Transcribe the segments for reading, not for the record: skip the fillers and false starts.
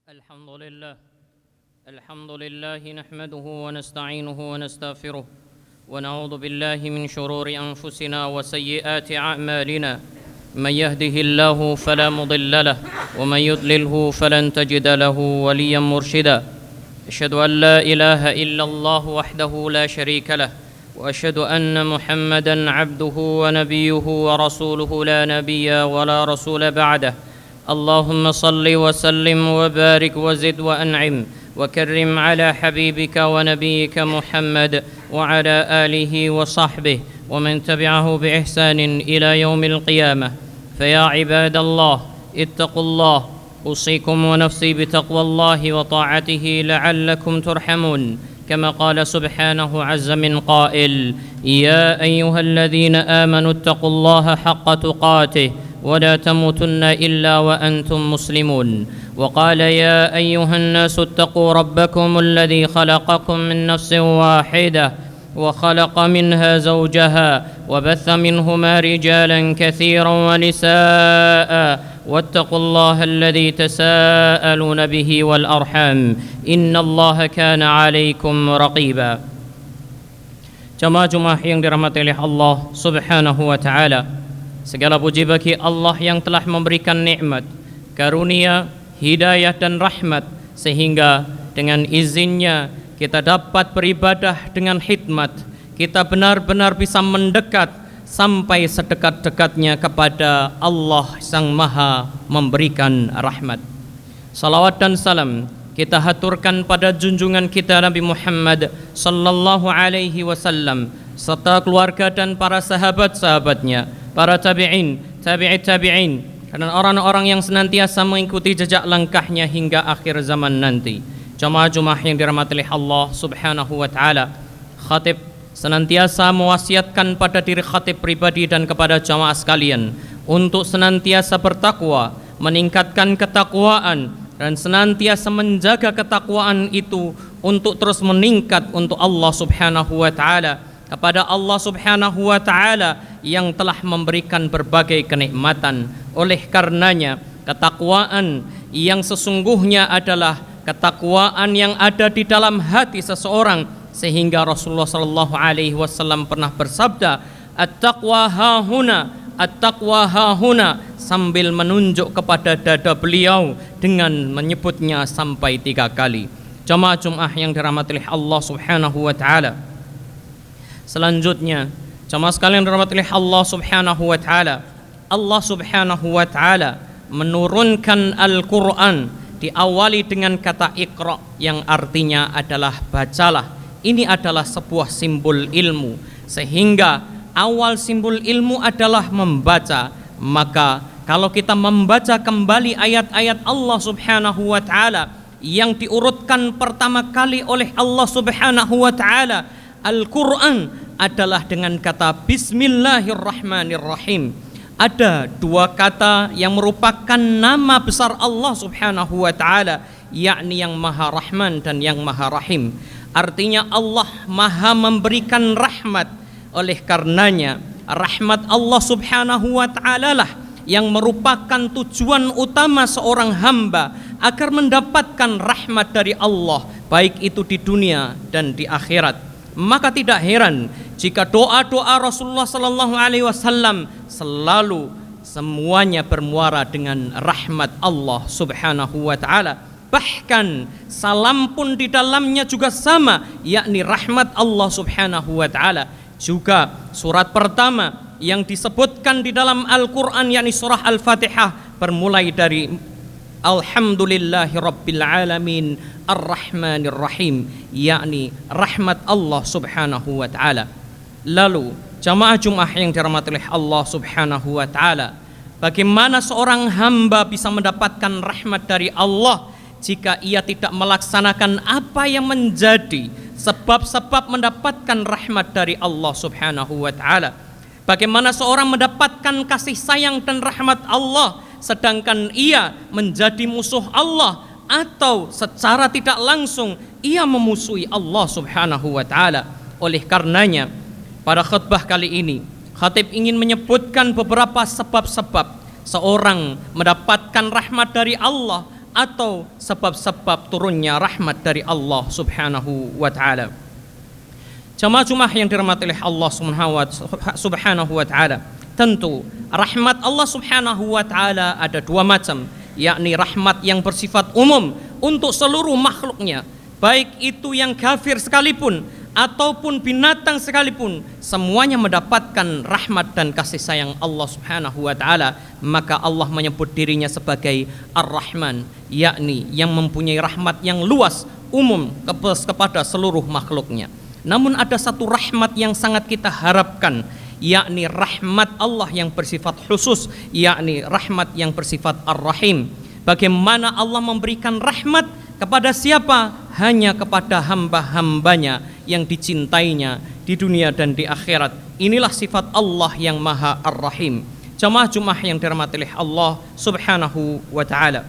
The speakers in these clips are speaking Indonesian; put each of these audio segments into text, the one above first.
الحمد لله نحمده ونستعينه ونستغفره ونعوذ بالله من شرور أنفسنا وسيئات أعمالنا من يهده الله فلا مضل له ومن يضلله فلن تجد له وليا مرشدا أشهد أن لا إله إلا الله وحده لا شريك له وأشهد أن محمدا عبده ونبيه ورسوله لا نبي ولا رسول بعده اللهم صل وسلم وبارك وزد وأنعم وكرم على حبيبك ونبيك محمد وعلى آله وصحبه ومن تبعه بإحسان إلى يوم القيامة فيا عباد الله اتقوا الله أوصيكم ونفسي بتقوى الله وطاعته لعلكم ترحمون كما قال سبحانه عز من قائل يا أيها الذين آمنوا اتقوا الله حق تقاته ولا تموتن إلا وأنتم مسلمون وقال يا أيها الناس اتقوا ربكم الذي خلقكم من نفس واحدة وخلق منها زوجها وبث منهما رجالا كثيرا ونساء واتقوا الله الذي تساءلون به والأرحام إن الله كان عليكم رقيبا. Jamaah yang dirahmati oleh Allah Subhanahu wa taala. Segala puji bagi Allah yang telah memberikan nikmat, karunia, hidayah dan rahmat sehingga dengan izinnya kita dapat beribadah dengan hikmat. Kita benar-benar bisa mendekat sampai sedekat-dekatnya kepada Allah Sang Maha memberikan rahmat. Salawat dan salam kita haturkan pada junjungan kita Nabi Muhammad sallallahu alaihi wasallam serta keluarga dan para sahabat-sahabatnya, para tabi'in, tabi'in, dan orang-orang yang senantiasa mengikuti jejak langkahnya hingga akhir zaman nanti. Jamaah yang dirahmati Allah Subhanahu wa taala, khatib senantiasa mewasiatkan pada diri khatib pribadi dan kepada jamaah sekalian untuk senantiasa bertakwa, meningkatkan ketakwaan dan senantiasa menjaga ketakwaan itu untuk terus meningkat untuk Allah Subhanahu wa taala, kepada Allah Subhanahu wa taala yang telah memberikan berbagai kenikmatan. Oleh karenanya ketakwaan yang sesungguhnya adalah ketakwaan yang ada di dalam hati seseorang, sehingga Rasulullah sallallahu alaihi wasallam pernah bersabda, "At-taqwa hahuna, at-taqwa hahuna," sambil menunjuk kepada dada beliau dengan menyebutnya sampai 3 kali. Jamaah yang dirahmati Allah Subhanahu wa taala. Selanjutnya, jamaah sekalian dirahmati Allah Subhanahu wa taala, Allah Subhanahu wa taala menurunkan Al-Qur'an diawali dengan kata Iqra yang artinya adalah bacalah. Ini adalah sebuah simbol ilmu, sehingga awal simbol ilmu adalah membaca. Maka kalau kita membaca kembali ayat-ayat Allah Subhanahu wa taala yang diurutkan pertama kali oleh Allah Subhanahu wa taala, Al-Qur'an adalah dengan kata Bismillahirrahmanirrahim. Ada 2 kata yang merupakan nama besar Allah Subhanahu wa taala, yakni yang Maha Rahman dan yang Maha Rahim. Artinya Allah Maha memberikan rahmat. Oleh karenanya rahmat Allah Subhanahu wa taala lah yang merupakan tujuan utama seorang hamba agar mendapatkan rahmat dari Allah, baik itu di dunia dan di akhirat. Maka tidak heran jika doa-doa Rasulullah sallallahu alaihi wasallam selalu semuanya bermuara dengan rahmat Allah Subhanahu wa taala. Bahkan salam pun di dalamnya juga sama, yakni rahmat Allah Subhanahu wa taala. Juga surat pertama yang disebutkan di dalam Al-Qur'an yakni surah Al-Fatihah bermulai dari Alhamdulillahi Rabbil Alamin Ar-Rahmanir Rahim, yakni rahmat Allah Subhanahu wa taala. Lalu jamaah yang dirahmati oleh Allah Subhanahu wa taala, bagaimana seorang hamba bisa mendapatkan rahmat dari Allah jika ia tidak melaksanakan apa yang menjadi sebab-sebab mendapatkan rahmat dari Allah Subhanahu wa taala? Bagaimana seorang mendapatkan kasih sayang dan rahmat Allah sedangkan ia menjadi musuh Allah, atau secara tidak langsung ia memusuhi Allah Subhanahu wa taala? Oleh karenanya pada khutbah kali ini khatib ingin menyebutkan beberapa sebab-sebab seorang mendapatkan rahmat dari Allah atau sebab-sebab turunnya rahmat dari Allah Subhanahu wa taala. Jamaah Jumat yang dirahmati oleh Allah Subhanahu wa taala, tentu rahmat Allah Subhanahu wa taala ada dua macam, yakni rahmat yang bersifat umum untuk seluruh makhluknya, baik itu yang kafir sekalipun ataupun binatang sekalipun, semuanya mendapatkan rahmat dan kasih sayang Allah Subhanahu wa taala. Maka Allah menyebut dirinya sebagai Ar-Rahman, yakni yang mempunyai rahmat yang luas, umum kepada seluruh makhluknya. Namun ada satu rahmat yang sangat kita harapkan, yakni rahmat Allah yang bersifat khusus, yakni rahmat yang bersifat Ar-Rahim. Bagaimana Allah memberikan rahmat kepada siapa? Hanya kepada hamba-hambanya yang dicintainya di dunia dan di akhirat. Inilah sifat Allah yang Maha Ar-Rahim. Jamaah Jumat yang dirahmati oleh Allah Subhanahu wa taala.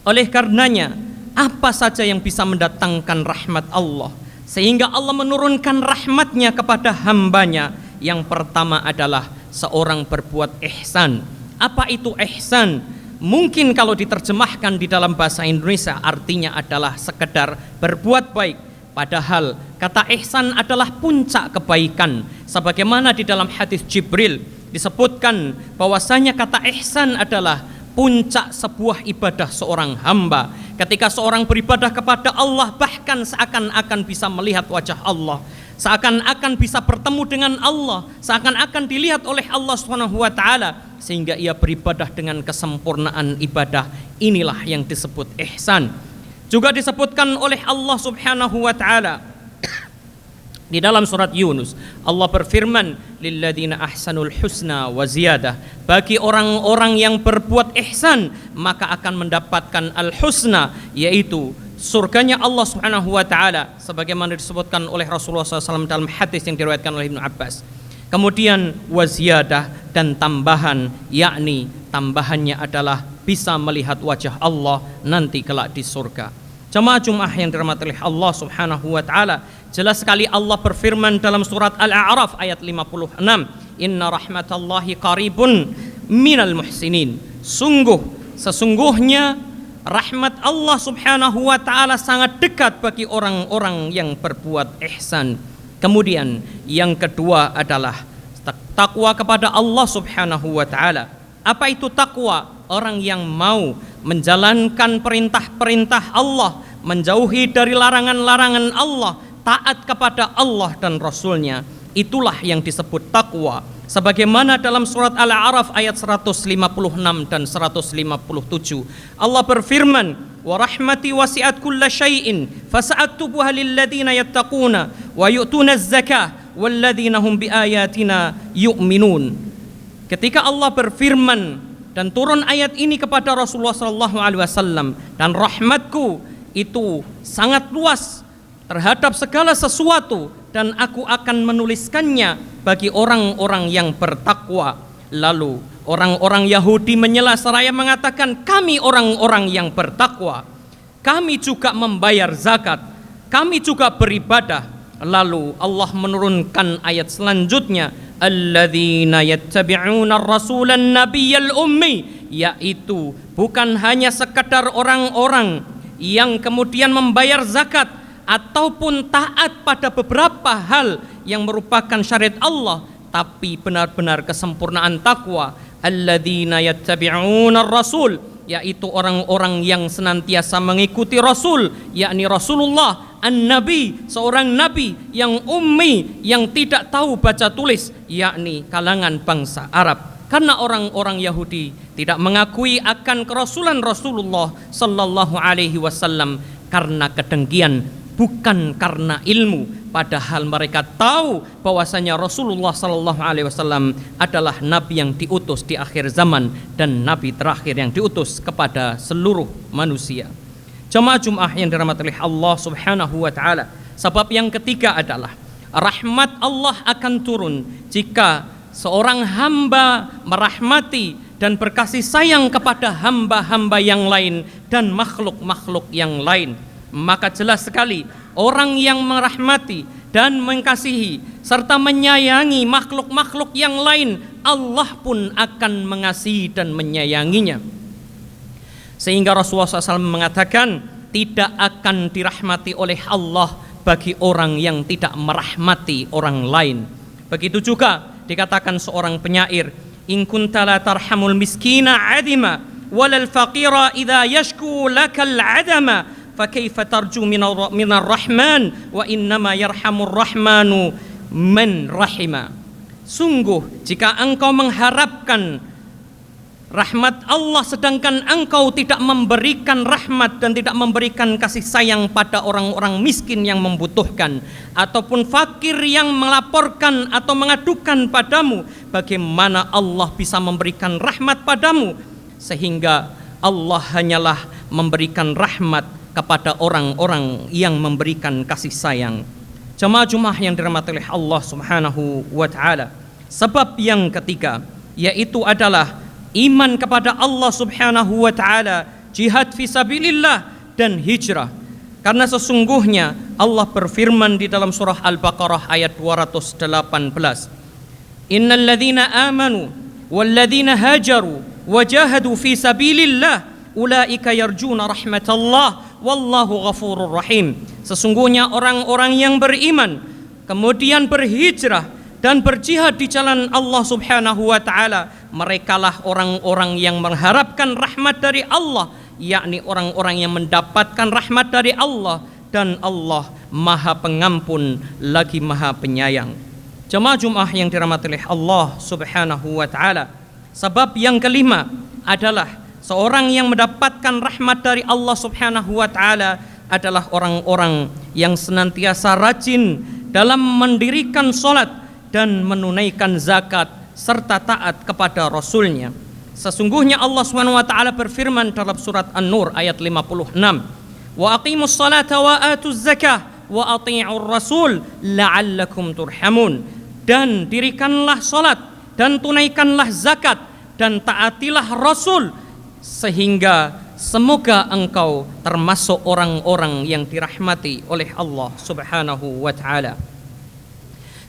Oleh karenanya, apa saja yang bisa mendatangkan rahmat Allah sehingga Allah menurunkan rahmatnya kepada hambanya? Yang pertama adalah seorang berbuat ihsan. Apa itu ihsan? Mungkin kalau diterjemahkan di dalam bahasa Indonesia artinya adalah sekedar berbuat baik. Padahal kata ihsan adalah puncak kebaikan. Sebagaimana di dalam hadis Jibril disebutkan bahwasanya kata ihsan adalah puncak sebuah ibadah seorang hamba. Ketika seorang beribadah kepada Allah, bahkan seakan-akan bisa melihat wajah Allah, seakan-akan bisa bertemu dengan Allah, seakan-akan dilihat oleh Allah Subhanahu wa taala, sehingga ia beribadah dengan kesempurnaan ibadah. Inilah yang disebut ihsan. Juga disebutkan oleh Allah Subhanahu wa taala di dalam surat Yunus, Allah berfirman, lilladzina ahsanul husna wa ziyadah. Bagi orang-orang yang berbuat ihsan, maka akan mendapatkan al-husna, yaitu surganya Allah Subhanahu wa taala, sebagaimana disebutkan oleh Rasulullah SAW dalam hadis yang diriwayatkan oleh Ibnu Abbas. Kemudian waziyadah, dan tambahan, yakni tambahannya adalah bisa melihat wajah Allah nanti kelak di surga. Jamaah Jumat yang dirahmati oleh Allah Subhanahu wa taala, jelas sekali Allah berfirman dalam surat Al-A'raf ayat 56, inna rahmatallahi qaribun minal muhsinin. Sesungguhnya rahmat Allah Subhanahu wa taala sangat dekat bagi orang-orang yang berbuat ihsan. Kemudian yang kedua adalah takwa kepada Allah Subhanahu wa taala. Apa itu takwa? Orang yang mau menjalankan perintah-perintah Allah, menjauhi dari larangan-larangan Allah, taat kepada Allah dan Rasulnya. Itulah yang disebut takwa. Sebagaimana dalam surat Al-A'raf ayat 156 dan 157, Allah berfirman, wa rahmati wasi'at kulla syai'in fasa'aktubuha lilladzina yattaquna wa yu'tuna az-zakah walladzina hum biayatina yu'minun. Ketika Allah berfirman dan turun ayat ini kepada Rasulullah SAW, dan rahmatku itu sangat luas terhadap segala sesuatu, dan aku akan menuliskannya bagi orang-orang yang bertakwa. Lalu orang-orang Yahudi menyela seraya mengatakan, kami orang-orang yang bertakwa, kami juga membayar zakat, kami juga beribadah. Lalu Allah menurunkan ayat selanjutnya, alladzina yattabi'una ar-rasulan nabiyyal ummi, yaitu bukan hanya sekedar orang-orang yang kemudian membayar zakat ataupun taat pada beberapa hal yang merupakan syariat Allah, tapi benar-benar kesempurnaan takwa. Alladzina yattabi'una ar-rasul, yaitu orang-orang yang senantiasa mengikuti Rasul, yakni Rasulullah An-Nabi, seorang Nabi yang ummi, yang tidak tahu baca tulis, yakni kalangan bangsa Arab. Karena orang-orang Yahudi tidak mengakui akan kerasulan Rasulullah Sallallahu Alaihi Wasallam karena kedengkian, bukan karena ilmu. Padahal mereka tahu bahwasanya Rasulullah Sallallahu Alaihi Wasallam adalah Nabi yang diutus di akhir zaman dan Nabi terakhir yang diutus kepada seluruh manusia. Jamaah Jumat yang dirahmati oleh Allah Subhanahu wa taala. Sebab yang ketiga adalah rahmat Allah akan turun jika seorang hamba merahmati dan berkasih sayang kepada hamba-hamba yang lain dan makhluk-makhluk yang lain. Maka jelas sekali orang yang merahmati dan mengasihi serta menyayangi makhluk-makhluk yang lain, Allah pun akan mengasihi dan menyayanginya. Sehingga Rasulullah SAW mengatakan tidak akan dirahmati oleh Allah bagi orang yang tidak merahmati orang lain. Begitu juga dikatakan seorang penyair, in kunta la tarhamul miskina adima walal faqira idza yashku lakal adama fakaifa tarju minar rahman wa innama yarhamur rahmanu man rahima. Sungguh jika engkau mengharapkan rahmat Allah sedangkan engkau tidak memberikan rahmat dan tidak memberikan kasih sayang pada orang-orang miskin yang membutuhkan ataupun fakir yang melaporkan atau mengadukan padamu, bagaimana Allah bisa memberikan rahmat padamu? Sehingga Allah hanyalah memberikan rahmat kepada orang-orang yang memberikan kasih sayang. Jemaah-jemaah yang dirahmati oleh Allah Subhanahu wa taala. Sebab yang ketiga yaitu adalah iman kepada Allah Subhanahu wa taala, jihad fisabilillah dan hijrah. Karena sesungguhnya Allah berfirman di dalam surah Al-Baqarah ayat 218, Innal ladzina amanu wal ladzina hajaru wajahadu fi sabilillah ulaika yarjuna rahmatallah wallahu ghafurur rahim. Sesungguhnya orang-orang yang beriman kemudian berhijrah dan berjihad di jalan Allah Subhanahu wa taala, merekalah orang-orang yang mengharapkan rahmat dari Allah, yakni orang-orang yang mendapatkan rahmat dari Allah, dan Allah Maha Pengampun lagi Maha Penyayang. Jemaah-jemaah yang dirahmati oleh Allah Subhanahu wa taala. Sebab yang kelima adalah seorang yang mendapatkan rahmat dari Allah Subhanahu wa taala adalah orang-orang yang senantiasa rajin dalam mendirikan salat dan menunaikan zakat serta taat kepada Rasulnya. Sesungguhnya Allah Subhanahu wa taala berfirman dalam surat An-Nur ayat 56, wa aqimus salata wa atuz zakah wa ati'ur rasul la'allakum turhamun. Dan dirikanlah salat dan tunaikanlah zakat dan taatilah Rasul sehingga semoga engkau termasuk orang-orang yang dirahmati oleh Allah Subhanahu wa taala.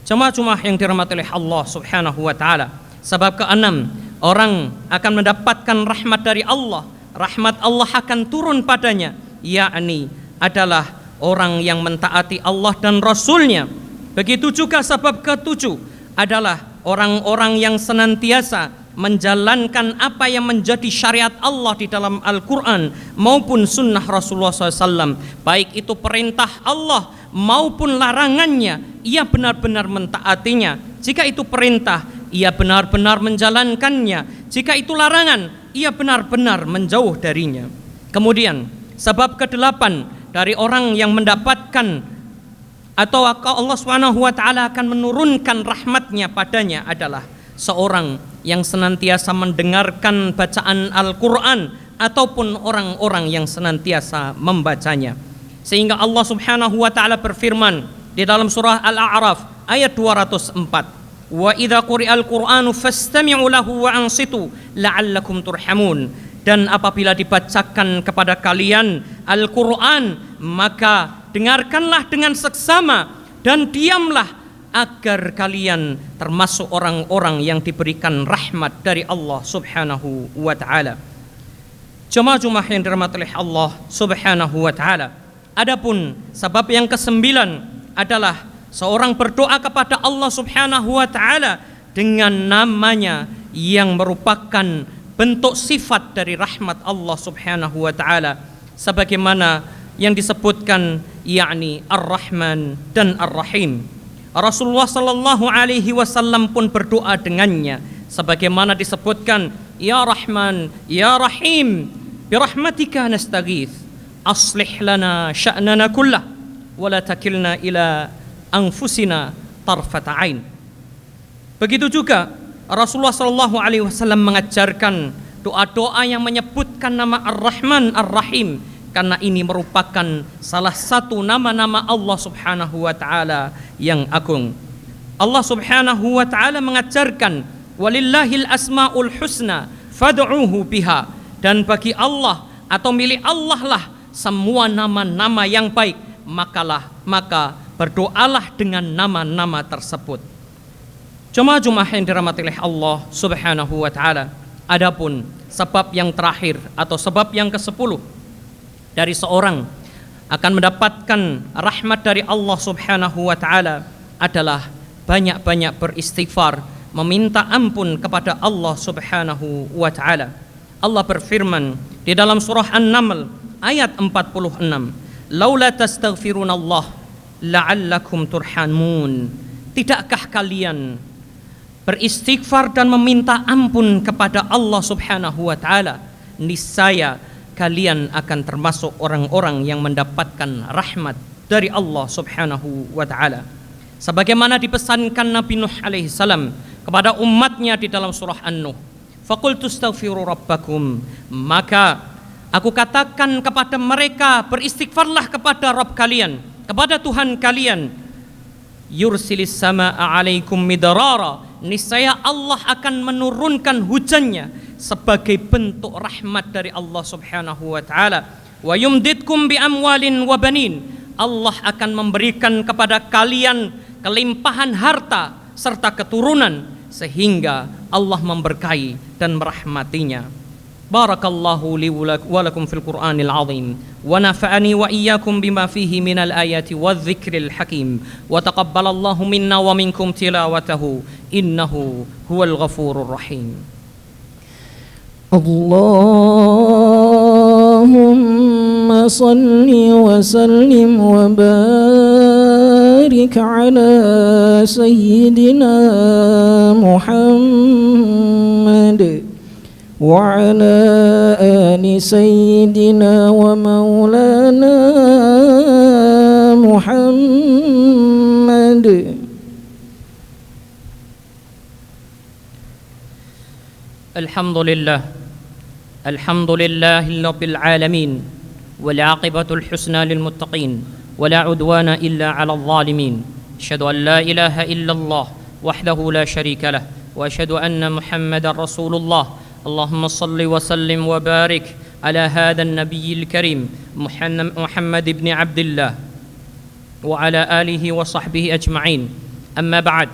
Jemaah-jemaah yang dirahmati oleh Allah Subhanahu wa taala. Sebab keenam, orang akan mendapatkan rahmat dari Allah. Rahmat Allah akan turun padanya, yakni adalah orang yang mentaati Allah dan Rasulnya. Begitu juga sebab ketujuh adalah orang-orang yang senantiasa menjalankan apa yang menjadi syariat Allah di dalam Al-Quran maupun sunnah Rasulullah SAW. Baik itu perintah Allah maupun larangannya, ia benar-benar mentaatinya. Jika itu perintah, ia benar-benar menjalankannya. Jika itu larangan, ia benar-benar menjauh darinya. Kemudian sebab kedelapan dari orang yang mendapatkan atau Allah Subhanahu wa taala akan menurunkan rahmatnya padanya adalah seorang yang senantiasa mendengarkan bacaan Al-Quran ataupun orang-orang yang senantiasa membacanya. Sehingga Allah Subhanahu wa taala berfirman di dalam surah Al-A'raf ayat 204, wa idza quri'al Qur'anu fastami'u lahu wa ansitu la'allakum turhamun. Dan apabila dibacakan kepada kalian Al-Quran, maka dengarkanlah dengan seksama dan diamlah agar kalian termasuk orang-orang yang diberikan rahmat dari Allah Subhanahu wa taala. Jemaah-jemaah yang dirahmati oleh Allah Subhanahu wa taala. Adapun sebab yang kesembilan adalah seorang berdoa kepada Allah Subhanahu wa taala dengan namanya yang merupakan bentuk sifat dari rahmat Allah Subhanahu wa taala sebagaimana yang disebutkan, yakni Ar-Rahman dan Ar-Rahim. Rasulullah sallallahu alaihi wasallam pun berdoa dengannya sebagaimana disebutkan, ya Rahman ya Rahim birahmatika nastaghits aslih lana sya'nana kullah wa la takilna ila anfusina tarfata ain. Begitu juga Rasulullah sallallahu alaihi wasallam mengajarkan doa-doa yang menyebutkan nama Ar-Rahman Ar-Rahim, karena ini merupakan salah satu nama-nama Allah Subhanahu wa taala yang agung. Allah Subhanahu wa taala mengajarkan, walillahil asmaul husna fad'uhu biha, dan bagi Allah atau milik Allah lah semua nama-nama yang baik, maka berdoalah dengan nama-nama tersebut. Jemaah-jemaah yang dirahmati oleh Allah Subhanahu wa taala. Adapun sebab yang terakhir atau sebab yang ke-10 dari seorang akan mendapatkan rahmat dari Allah Subhanahu wa taala adalah banyak-banyak beristighfar, meminta ampun kepada Allah Subhanahu wa taala. Allah berfirman di dalam surah An-Naml ayat 46, "Laula tastaghfirunallah la'allakum turhamun." Tidakkah kalian beristighfar dan meminta ampun kepada Allah Subhanahu wa taala, niscaya kalian akan termasuk orang-orang yang mendapatkan rahmat dari Allah Subhanahu wa taala. Sebagaimana dipesankan Nabi Nuh alaihi salam kepada umatnya di dalam surah An-Nuh, "Faqultu astaghfiru rabbakum." Maka aku katakan kepada mereka, beristighfarlah kepada Rabb kalian, kepada Tuhan kalian. "Yursilis samaa'a 'alaikum midrara." Niscaya Allah akan menurunkan hujannya sebagai bentuk rahmat dari Allah Subhanahu wa taala. "Wa yumditkum bi amwalin wa banin." Allah akan memberikan kepada kalian kelimpahan harta serta keturunan sehingga Allah memberkahi dan merahmatinya. Barakallahu li wa lakum fil Qur'anil azim wa nafa'ani wa iyyakum bima fihi minal ayati wadh-dhikril hakim wa taqabbalallahu minna wa minkum tilawatahu innahu huwal ghafurur rahim. Allahumma salli wa sallim wa barik ala sayyidina Muhammad وعلى آل سيدنا ومولانا محمد. الحمد لله رب العالمين والعاقبة الحسنى للمتقين ولا عدوان إلا على الظالمين. أشهد أن لا إله إلا الله وحده لا شريك له وأشهد أن محمدا رسول الله. اللهم صل وسلم وبارك على هذا النبي الكريم محمد بن عبد الله وعلى آله وصحبه أجمعين. أما بعد،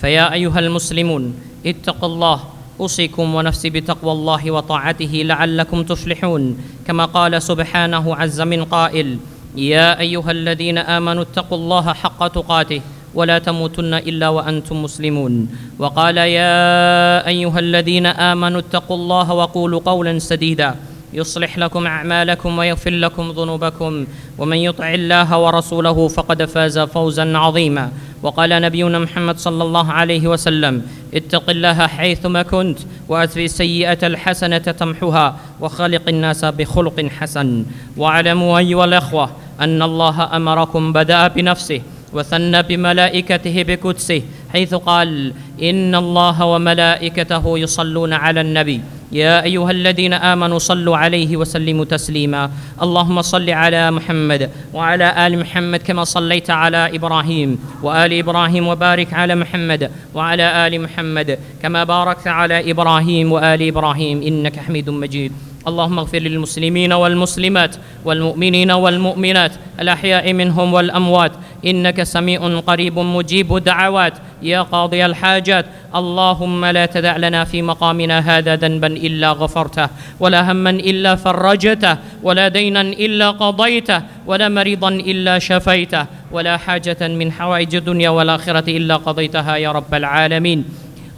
فيا أيها المسلمون اتقوا الله، أوصيكم ونفسي بتقوى الله وطاعته لعلكم تفلحون، كما قال سبحانه عز من قائل: يا أيها الذين آمنوا اتقوا الله حق تقاته ولا تموتن إلا وأنتم مسلمون. وقال: يا أيها الذين آمنوا اتقوا الله وقولوا قولا سديدا يصلح لكم أعمالكم ويغفر لكم ذنوبكم ومن يطع الله ورسوله فقد فاز فوزا عظيما. وقال نبينا محمد صلى الله عليه وسلم: اتق الله حيثما كنت وأتبع السيئة الحسنة تمحها وخالق الناس بخلق حسن. واعلموا أيها الأخوة أن الله أمركم بدأ بنفسه وثنى بملائكته بقدسه حيث قال: إن الله وملائكته يصلون على النبي يا أيها الذين آمنوا صلوا عليه وسلموا تسليما. اللهم صل على محمد وعلى آل محمد كما صليت على إبراهيم وآل إبراهيم وبارك على محمد وعلى آل محمد كما باركت على إبراهيم وآل إبراهيم إنك حميد مجيد. اللهم اغفر للمسلمين والمسلمات والمؤمنين والمؤمنات الأحياء منهم والأموات إنك سميع قريب مجيب دعوات يا قاضي الحاجات. اللهم لا تدع لنا في مقامنا هذا ذنبا إلا غفرته ولا هما إلا فرجته ولا دينا إلا قضيته ولا مريضا إلا شفيته ولا حاجة من حوائج الدنيا والآخرة إلا قضيتها يا رب العالمين.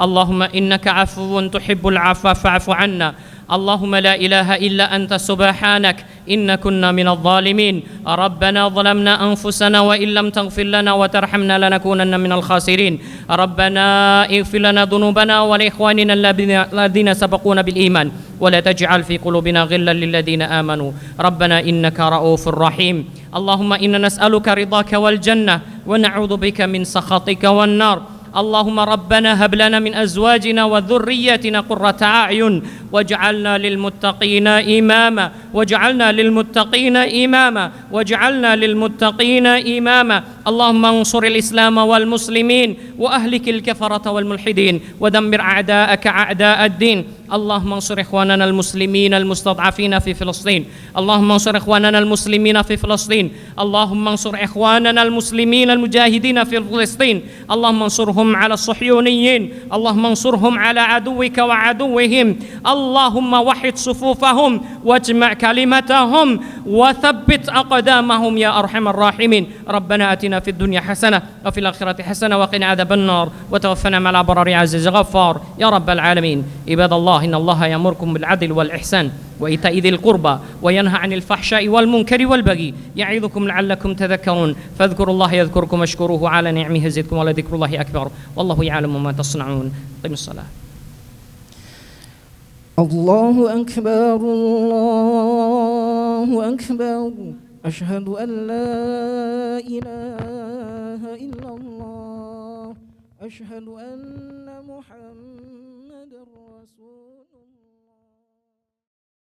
اللهم إنك عفو تحب العفو فاعف عنا. اللهم لا إله إلا أنت سبحانك إن كنا من الظالمين. ربنا ظلمنا أنفسنا وإن لم تغفر لنا وترحمنا لنكونن من الخاسرين. ربنا اغفر لنا ذنوبنا ولإخواننا الذين سبقونا بالإيمان ولا تجعل في قلوبنا غلا للذين آمنوا ربنا إنك رؤوف رحيم. اللهم إنا نسألك رضاك والجنة ونعوذ بك من سخطك والنار. اللهم ربنا هب لنا من أزواجنا وذرياتنا قرة أعين واجعلنا للمتقين إماما واجعلنا للمتقين إماما واجعلنا للمتقين إماما. اللهم انصر الإسلام والمسلمين وأهلك الكفرة والملحدين ودمر أعداءك أعداء الدين. اللهم انصر إخواننا المسلمين المستضعفين في فلسطين. اللهم انصر إخواننا المسلمين في فلسطين. اللهم انصر إخواننا المسلمين المجاهدين في فلسطين. اللهم انصرهم على الصهيونيين. اللهم انصرهم على عدوك وعدوهم. اللهم وحد صفوفهم واجمع كلمتهم وثبت أقدامهم يا أرحم الراحمين. ربنا آتنا في الدنيا حسنة وفي الآخرة حسنة وقنا عذاب النار وتوفنا مع الأبرار عزيز غفار يا رب العالمين. عباد الله إن الله يأمركم بالعدل والإحسان وإيتاء ذي القربى وينهى عن الفحشاء والمنكر والبغي يعظكم لعلكم تذكرون فاذكروا الله يذكركم واشكروه على نعمه يزدكم ولذكر الله أكبر والله يعلم ما تصنعون. قم الصلاة. الله أكبر الله أكبر أشهد أن لا إله إلا الله أشهد أن محمد رسول الله.